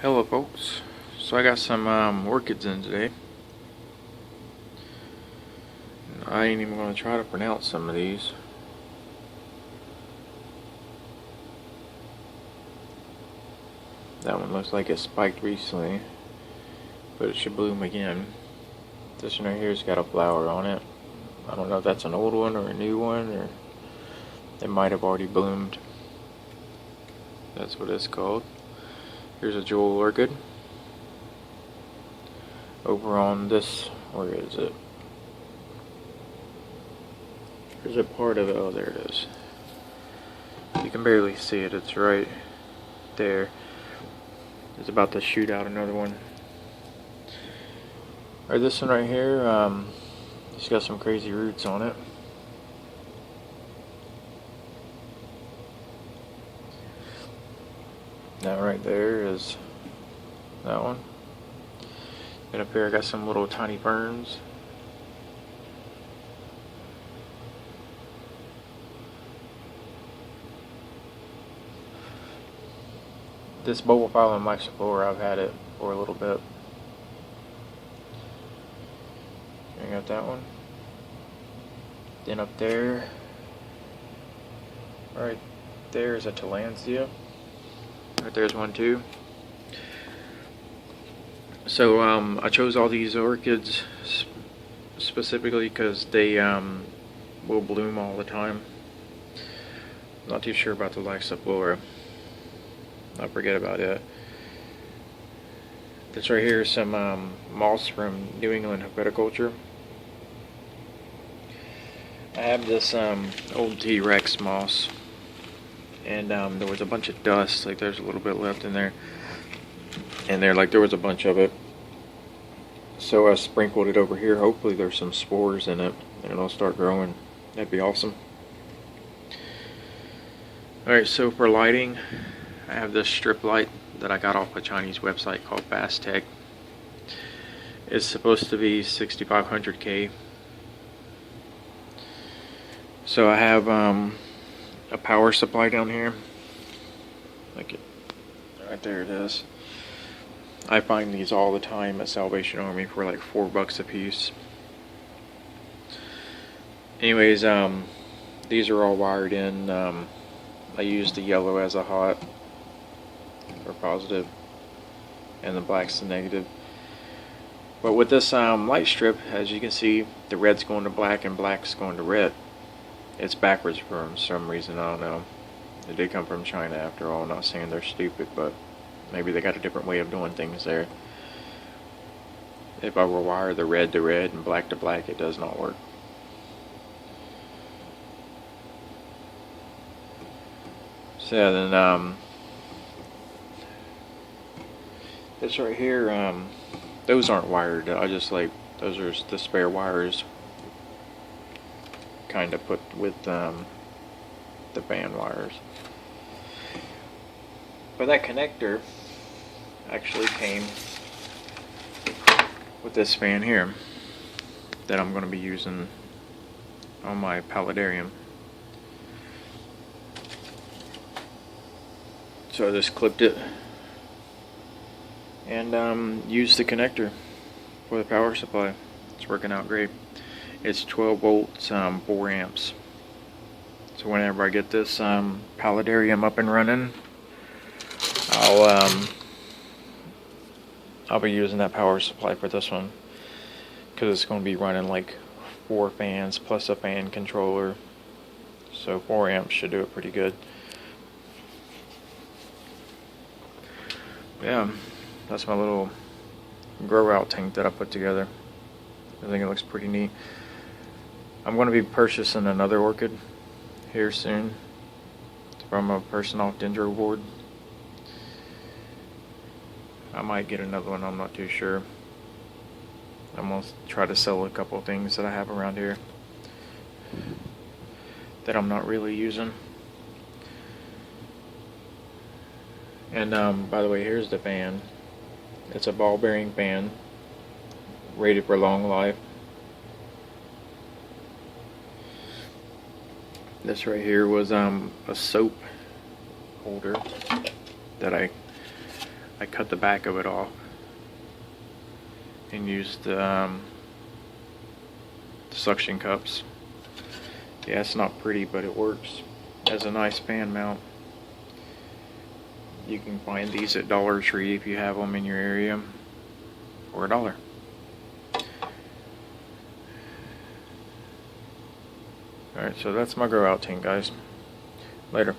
Hello folks, so I got some orchids in today. I ain't even going to try to pronounce some of these. That one looks like it spiked recently, but it should bloom again. This one right here's got a flower on it. I don't know if that's an old one or a new one, or it might have already bloomed. That's what it's called. Here's a jewel orchid. Over on this, where is it? There's a part of it, oh there it is. You can barely see it, it's right there. It's about to shoot out another one. Or this one right here, it's got some crazy roots on it. That right there is that one. And up here I got some little tiny ferns. This bulbophyllum and Myxiflora, I've had it for a little bit. I got that one. Then up there, right there is a Tillandsia. Right there's one too. So I chose all these orchids specifically because they will bloom all the time. Not too sure about the Myxiflora. I'll forget about it. This right here is some moss from New England Herpetoculture. I have this old T-Rex moss, and there was a bunch of dust. Like there's a little bit left in there, and there was a bunch of it. So I sprinkled it over here. Hopefully there's some spores in it, and it'll start growing. That'd be awesome. All right, so for lighting, I have this strip light that I got off a Chinese website called Fast Tech. It's supposed to be 6500K. So I have a power supply down here. Like it, right there it is. I find these all the time at Salvation Army for like $4 a piece. Anyways, these are all wired in. I use the yellow as a hot for positive, and the black's the negative. But with this light strip, as you can see, the red's going to black and black's going to red. It's backwards for some reason, I don't know. It did come from China after all. I'm not saying they're stupid, but maybe they got a different way of doing things there. If I were wire the red to red and black to black, it does not work. So yeah, then this right here, those aren't wired. I just like, those are the spare wires kind of put with the fan wires. But that connector actually came with this fan here that I'm going to be using on my Paludarium. So I just clipped it and used the connector for the power supply. It's working out great. It's 12 volts, 4 amps. So whenever I get this Paludarium up and running, I'll be using that power supply for this one, because it's going to be running like 4 fans plus a fan controller. So 4 amps should do it pretty good. Yeah, that's my little grow out tank that I put together. I think it looks pretty neat. I'm going to be purchasing another orchid here soon from a person off Dendro board. I might get another one, I'm not too sure. I'm going to try to sell a couple of things that I have around here that I'm not really using. And by the way, here's the fan. It's a ball bearing fan, rated for long life. This right here was a soap holder that I I cut the back of it off and used suction cups. Yeah, it's not pretty, but it works as a nice fan mount. You can find these at Dollar Tree if you have them in your area for $1. Alright, so that's my grow out team, guys. Later.